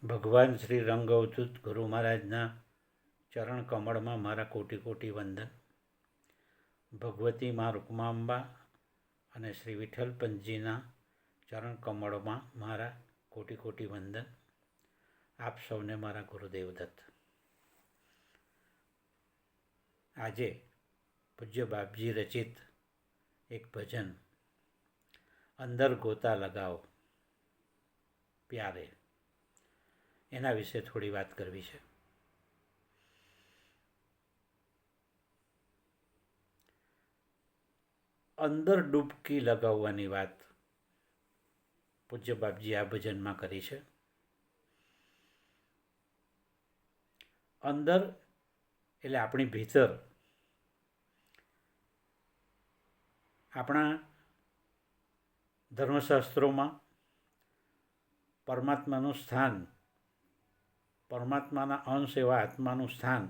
ભગવાન શ્રી રંગ અવધૂત ગુરુ મહારાજના ચરણ કમળમાં મારા કોટી કોટી વંદન. ભગવતી મા રૂકમાંબા અને શ્રી વિઠ્ઠલપંતજીના ચરણ કમળમાં મારા કોટી કોટી વંદન. આપ સૌને મારા ગુરુદેવ દત્ત. આજે પૂજ્ય બાપજી રચિત એક ભજન અંદર ગોતા લગાઓ પ્યારે, એના વિશે થોડી વાત કરવી છે. અંદર ડૂબકી લગાવવાની વાત પૂજ્ય બાપજી આ ભજનમાં કરી છે. અંદર એટલે આપણી ભીતર, આપણા ધર્મશાસ્ત્રોમાં પરમાત્માનું સ્થાન, પરમાત્માના અંશ એવા આત્માનું સ્થાન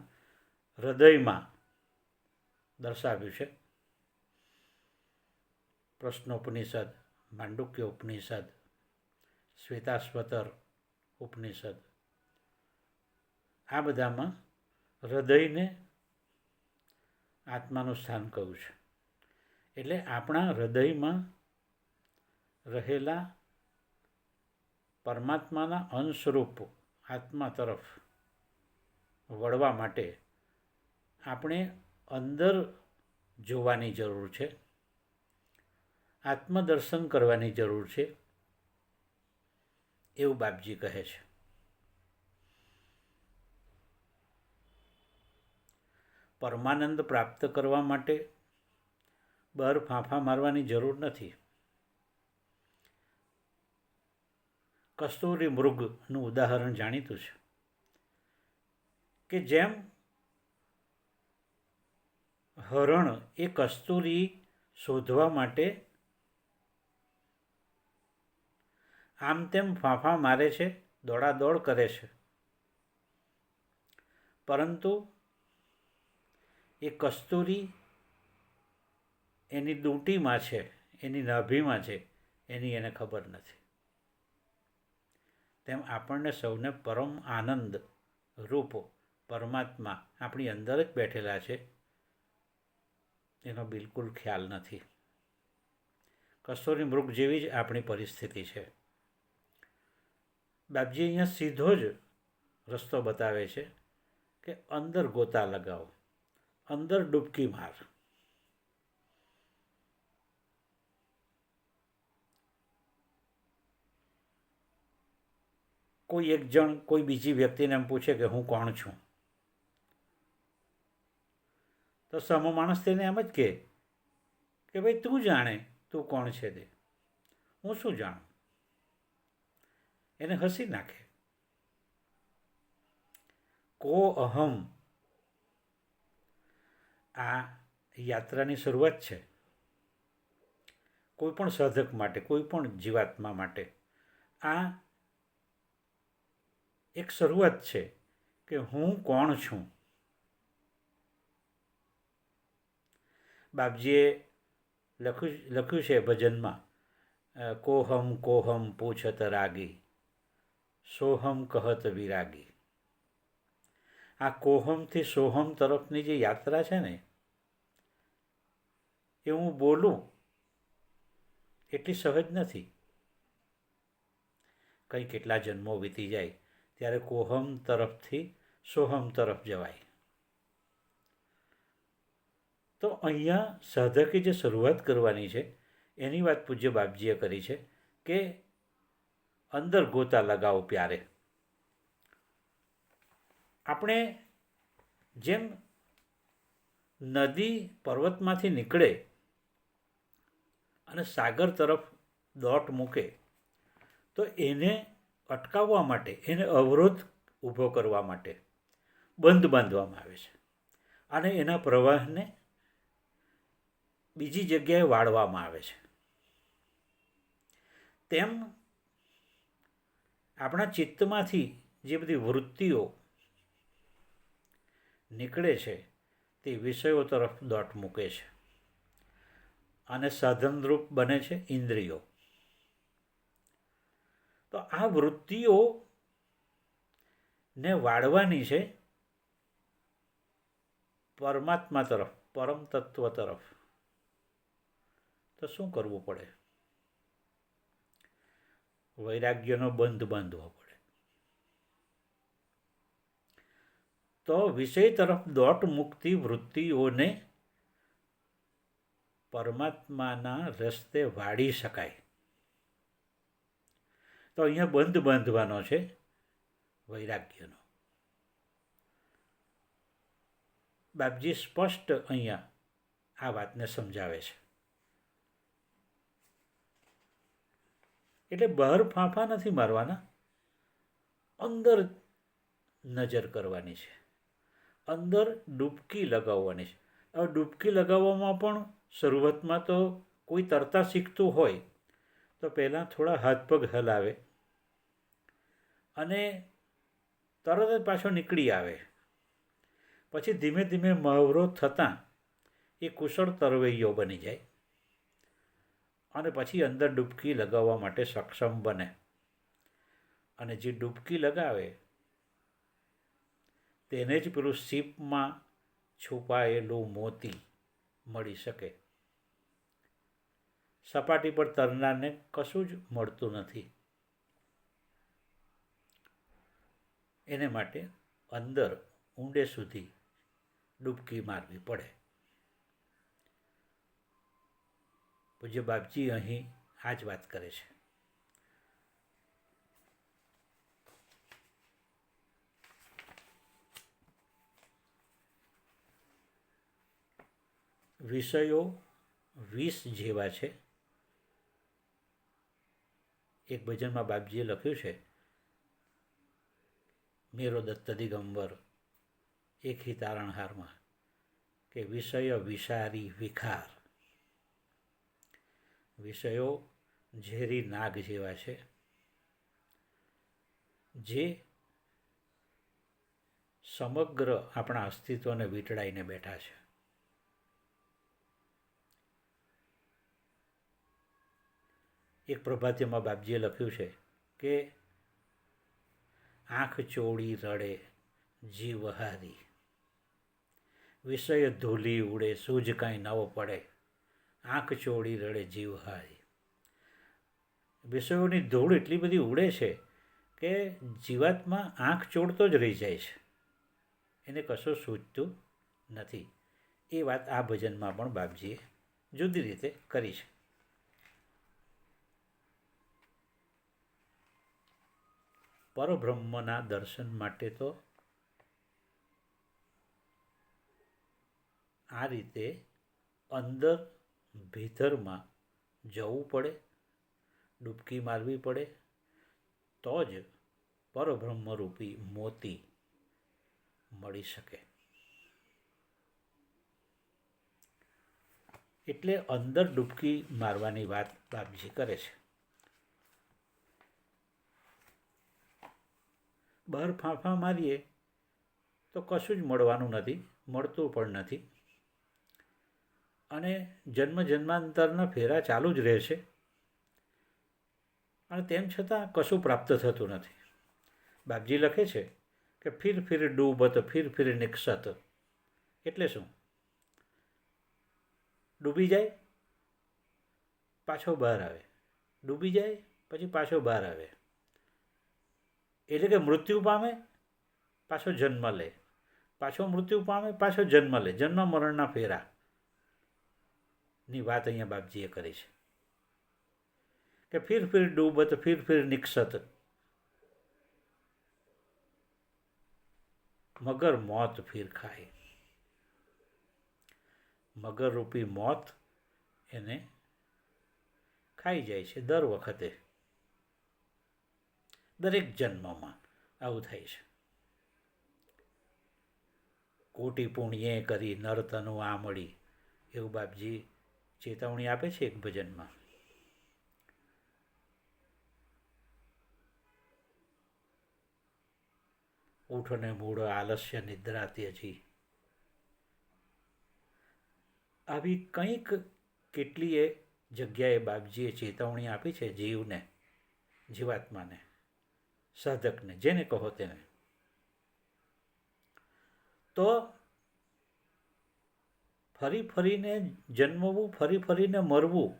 હૃદયમાં દર્શાવ્યું છે. પ્રશ્નોપનિષદ, માંડુક્ય ઉપનિષદ, શ્વેતાશ્વતર ઉપનિષદ, આ બધામાં હૃદયને આત્માનું સ્થાન કહ્યું છે. એટલે આપણા હૃદયમાં રહેલા પરમાત્માના અંશરૂપ આત્મા તરફ વળવા માટે આપણે અંદર જોવાની જરૂર છે, આત્મદર્શન કરવાની જરૂર છે, એવું બાપજી કહે છે. પરમાનંદ પ્રાપ્ત કરવા માટે બહાર ફાંફા મારવાની જરૂર નથી. કસ્તુરી મૃગનું ઉદાહરણ જાણીતું છે કે જેમ હરણ એ કસ્તુરી શોધવા માટે આમ તેમ ફાંફા મારે છે, દોડાદોડ કરે છે, પરંતુ એ કસ્તુરી એની દૂંટીમાં છે, એની નાભીમાં છે, એની એને ખબર નથી. તેમ આપણને સૌને પરમ આનંદ રૂપ પરમાત્મા આપણી અંદર જ બેઠેલા છે, એનો બિલકુલ ખ્યાલ નથી. કસ્તુરી મૃગ જેવી જ આપણી પરિસ્થિતિ છે. બાપજી અહીંયા સીધો જ રસ્તો બતાવે છે કે અંદર ગોતા લગાવો, અંદર ડૂબકી માર. કોઈ એક જણ કોઈ બીજી વ્યક્તિને એમ પૂછે કે હું કોણ છું, તો સામો માણસ તેને એમ જ કહે કે ભાઈ તું જાણે તું કોણ છે તે, હું શું જાણું. એને હસી નાખે. કો અહમ આ યાત્રાની શરૂઆત છે. કોઈ પણ સાધક માટે, કોઈ પણ જીવાત્મા માટે આ એક શરૂઆત છે કે હું કોણ છું. બાપજીએ લખ્યું છે ભજનમાં, કોહમ કોહમ પૂછત રાગી, સોહમ કહત વિરાગી. આ કોહમથી સોહમ તરફની જે યાત્રા છે ને, એ હું બોલું એટલી સહજ નથી. કંઈ કેટલા જન્મો વીતી જાય ત્યારે કોહમ તરફથી સોહમ તરફ જવાય. તો અહીંયા સાધકે જે શરૂઆત કરવાની છે એની વાત પૂજ્ય બાપજીએ કરી છે કે અંદર ગોતા લગાવો પ્યારે. આપણે જેમ નદી પર્વતમાંથી નીકળે અને સાગર તરફ દોટ મૂકે, તો એને અટકાવવા માટે, એને અવરોધ ઊભો કરવા માટે બંધ બાંધવામાં આવે છે અને એના પ્રવાહને બીજી જગ્યાએ વાળવામાં આવે છે. તેમ આપણા ચિત્તમાંથી જે બધી વૃત્તિઓ નીકળે છે તે વિષયો તરફ દોટ મૂકે છે અને સાધનરૂપ બને છે ઇન્દ્રિયો. તો આ વૃત્તિઓ ને વાળવાની છે પરમાત્મા તરફ, પરમ તત્વ તરફ, તો શું કરવું પડે? વૈરાગ્યનો બંધ બાંધવો પડે. તો વિષય તરફ દોટ મુક્તિ વૃત્તિઓને પરમાત્માના રસ્તે વાળી શકાય. તો અહીંયા બંધ બાંધવાનો છે વૈરાગ્યનો. બાપજી સ્પષ્ટ અહીંયા આ વાતને સમજાવે છે. એટલે બહાર ફાંફા નથી મારવાના, અંદર નજર કરવાની છે, અંદર ડૂબકી લગાવવાની છે. હવે ડૂબકી લગાવવામાં પણ શરૂઆતમાં તો કોઈ તરતા શીખતું હોય તો પહેલાં થોડા હાથ પગ હલાવે અને તરત જ પાછો નીકળી આવે. પછી ધીમે ધીમે મહાવરો થતાં એ કુશળ તરવૈયો બની જાય અને પછી અંદર ડૂબકી લગાવવા માટે સક્ષમ બને. અને જે ડૂબકી લગાવે તેને જ પેલું સીપમાં છુપાયેલું મોતી મળી શકે. સપાટી પર તરનારને કશું જ મળતું નથી. એને માટે અંદર ઊંડે સુધી ડૂબકી મારવી પડે. પૂજ્ય બાપજી અહીં આ જ વાત કરે છે. વિષયો વિષ જેવા છે. એક ભજનમાં બાપજીએ લખ્યું છે, મેરો દત્ત દિગંબર એક હિ તારણહારમાં, કે વિષય વિષારી વિખાર. વિષયો ઝેરી નાગ જેવા છે જે સમગ્ર આપણા અસ્તિત્વને વીંટળાઈને બેઠા છે. એક પ્રભાત્યમાં બાપજીએ લખ્યું છે કે આંખ ચોળી રડે જીવ હારી, વિષય ધૂલી ઉડે સૂજ કાંઈ નવ પડે, આંખ ચોળી રડે જીવ હારી. વિષયોની ધૂળ એટલી બધી ઉડે છે કે જીવાતમાં આંખ ચોળતો જ રહી જાય છે, એને કશું સૂઝતું નથી. એ વાત આ ભજનમાં પણ બાપજીએ જુદી રીતે કરી છે. પરબ્રહ્મના દર્શન માટે તો આ રીતે અંદર ભીતરમાં જવું પડે, ડૂબકી મારવી પડે, તો જ પરબ્રહ્મરૂપી મોતી મળી શકે. એટલે અંદર ડૂબકી મારવાની વાત બાપજી કરે છે. બહાર ફાંફા મારીએ તો કશું જ મળવાનું નથી, મળતું પણ નથી, અને જન્મ જન્માંતરના ફેરા ચાલુ જ રહેશે અને તેમ છતાં કશું પ્રાપ્ત થતું નથી. બાપજી લખે છે કે ફિર ફિર ડૂબત ફિર ફિર નિક્ષત. એટલે શું? ડૂબી જાય પાછો બહાર આવે, ડૂબી જાય પછી પાછો બહાર આવે. એટલે કે મૃત્યુ પામે પાછો જન્મ લે, પાછો મૃત્યુ પામે પાછો જન્મ લે. જન્મ મરણના ફેરા ની વાત અહીંયા બાપજીએ કરી છે કે ફિર ફિર ડૂબત ફિર ફિર નિક્ષત. મગર મોત ફિર ખાય. મગર રૂપી મોત એને ખાઈ જાય છે દર વખતે, દરેક જન્મમાં આવું થાય છે. કોટી પુણ્યે કરી નરતનુ આ મળી, એવું બાપજી ચેતવણી આપે છે એક ભજનમાં. ઊઠને મૂળ આલસ્ય નિદ્રા ત્યજી. આવી કંઈક કેટલીય જગ્યાએ બાપજીએ ચેતવણી આપી છે જીવને, જીવાત્માને, સાધકને, જેને કહો તેને. તો ફરી ફરીને જન્મવું, ફરી ફરીને મરવું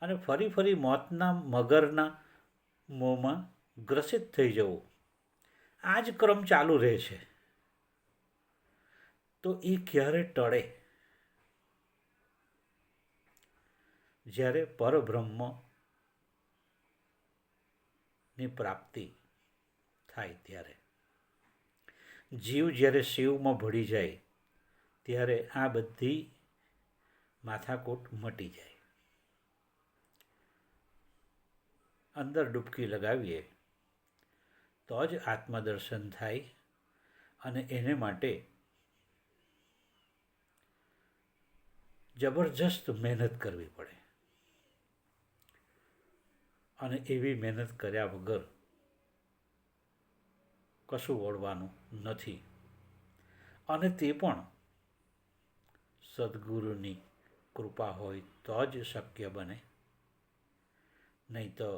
અને ફરી ફરી મોતના મગરના મોંમાં ગ્રસિત થઈ જવું, આ જ ક્રમ ચાલુ રહે છે. તો એ ક્યારે ટળે? જ્યારે પરબ્રહ્મની પ્રાપ્તિ થાય ત્યારે. જીવ જ્યારે શિવમાં ભળી જાય ત્યારે આ બધી માથાકૂટ મટી જાય. અંદર ડૂબકી લગાવીએ તો જ આત્મદર્શન થાય અને એને માટે જબરજસ્ત મહેનત કરવી પડે અને એવી મહેનત કર્યા વગર કશું વળવાનું નથી. અને તે પણ સદગુરુની કૃપા હોય તો જ શક્ય બને, નહીં તો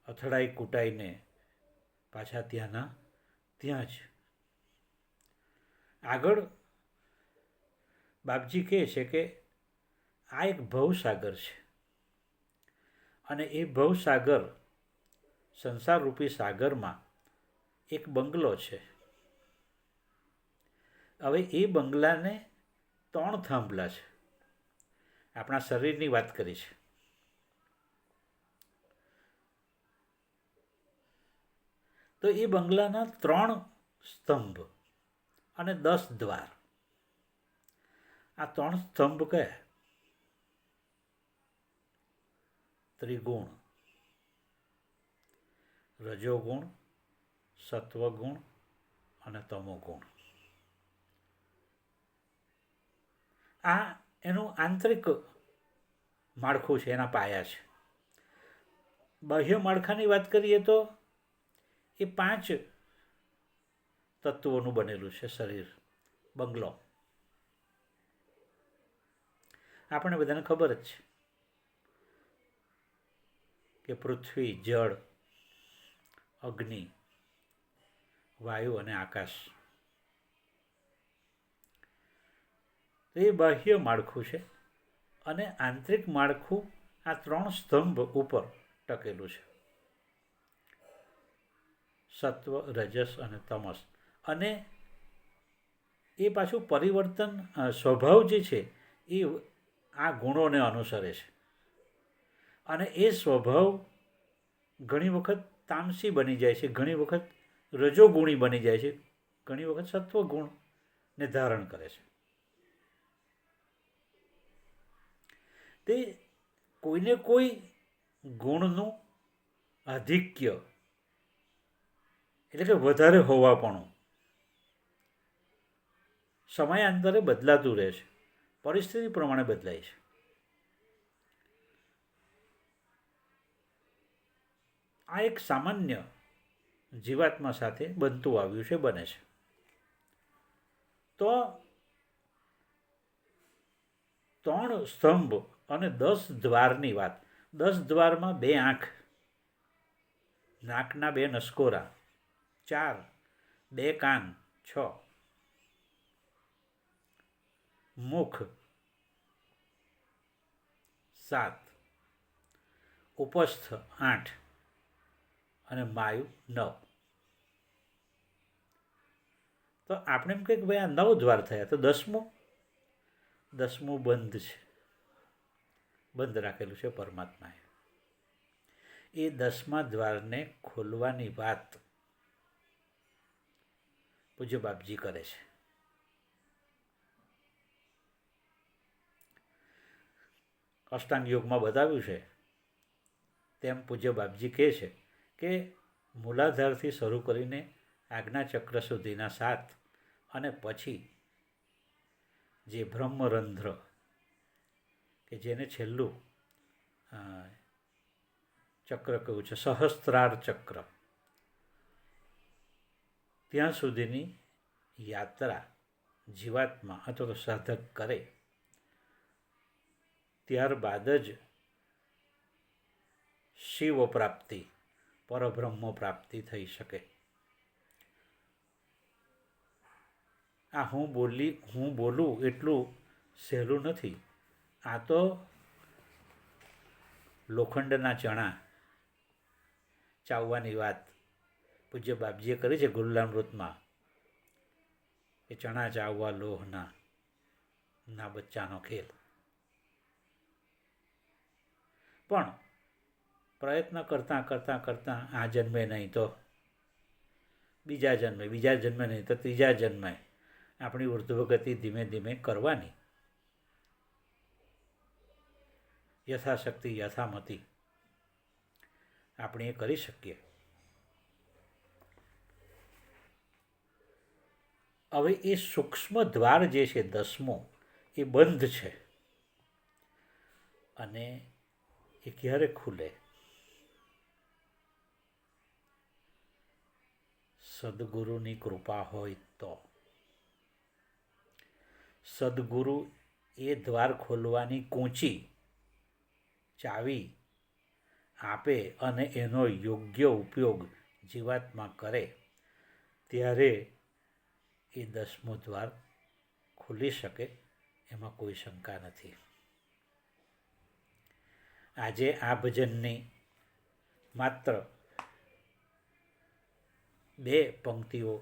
અથડાઈ કૂટાઈને પાછા ત્યાંના ત્યાં જ. આગળ બાપજી કહે છે કે આ એક ભવસાગર છે અને એ ભવસાગર, સંસારરૂપી સાગરમાં એક બંગલો છે. હવે એ બંગલાને 3 થાંભલા છે. આપણા શરીરની વાત કરી છે. તો એ બંગલાના 3 સ્તંભ અને 10 દ્વાર. આ 3 સ્તંભ કયા? ત્રિગુણ, રજોગુણ, સત્વગુણ અને તમોગુણ. આ એનું આંતરિક માળખું છે, એના પાયા છે. બાહ્ય માળખાની વાત કરીએ તો એ 5 તત્વોનું બનેલું છે શરીર, બંગલો. આપણને બધાને ખબર જ છે કે પૃથ્વી, જળ, અગ્નિ, વાયુ અને આકાશ. તો એ બાહ્ય માળખું છે અને આંતરિક માળખું આ 3 સ્તંભ ઉપર ટકેલું છે. સત્વ, રજસ અને તમસ. અને એ પાછું પરિવર્તન, સ્વભાવ જે છે એ આ ગુણોને અનુસરે છે. અને એ સ્વભાવ ઘણી વખત તામસી બની જાય છે, ઘણી વખત રજોગુણી બની જાય છે, ઘણી વખત સત્વગુણને ધારણ કરે છે. તે કોઈને કોઈ ગુણનું આધિક્ય, એટલે કે વધારે હોવાપણું સમયાંતરે બદલાતું રહે છે, પરિસ્થિતિ પ્રમાણે બદલાય છે. આ એક સામાન્ય જીવાત્મા સાથે બનતું આવ્યું છે, બને છે. તો 3 સ્તંભ અને 10 દ્વારની વાત. 10 દ્વારમાં 2 આંખ, નાકના 2 નસકોરા, 4 2 કાન, 6 મુખ, 7 ઉપસ્થ, 8 અને માયુ 9. તો આપણે એમ કહીએ કે ભાઈ આ 9 દ્વાર થયા, તો 10મું બંધ છે, બંધ રાખેલું છે પરમાત્માએ. એ 10મા દ્વારને ખોલવાની વાત પૂજ્ય બાપજી કરે છે. અષ્ટાંગ યોગમાં બતાવ્યું છે તેમ પૂજ્ય બાપજી કહે છે કે મૂલાધારથી શરૂ કરીને આજ્ઞાચક્ર સુધીના 7 અને પછી જે બ્રહ્મરંધ્ર, કે જેને છેલ્લું ચક્ર કહ્યું છે, સહસ્ત્રાર ચક્ર, ત્યાં સુધીની યાત્રા જીવાત્મા અથવા તો સાધક કરે ત્યારબાદ જ શિવ પ્રાપ્તિ, પરબ્રહ્મ પ્રાપ્તિ થઈ શકે. આ હું બોલું એટલું સહેલું નથી. આ તો લોખંડના ચણા ચાવવાની વાત પૂજ્ય બાપજીએ કરી છે ગુરુલામૃતમાં, કે ચણા ચાવવા લોહના ના બચ્ચાનો ખેલ. પણ પ્રયત્ન કરતાં આ જન્મે નહીં તો બીજા જન્મે નહીં તો ત્રીજા જન્મે આપણી ઉર્ધ્વગતિ ધીમે ધીમે કરવાની. યથાશક્તિ યથામતિ આપણે એ કરી શકીએ. હવે એ સૂક્ષ્મ દ્વાર જે છે 10મો એ બંધ છે, અને એ ક્યારે ખુલે? સદગુરુની કૃપા હોય તો. સદગુરુ એ દ્વાર ખોલવાની કૂંચી ચાવી આપે અને એનો યોગ્ય ઉપયોગ જીવાત્મા કરે ત્યારે એ 10મો દ્વાર ખુલી શકે, એમાં કોઈ શંકા નથી. આજે આ ભજનની માત્ર 2 પંક્તિઓ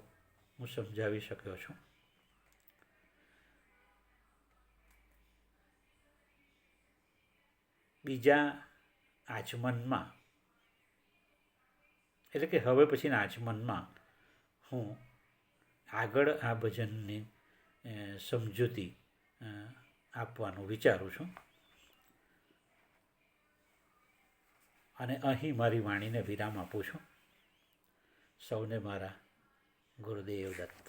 હું સમજાવી શક્યો છું. બીજા આચમનમાં, એટલે કે હવે પછીના આચમનમાં હું આગળ આ ભજનની સમજૂતી આપવાનું વિચારું છું. અને અહીં મારી વાણીને વિરામ આપું છું. સૌને મારા ગુરુદેવ દત્ત.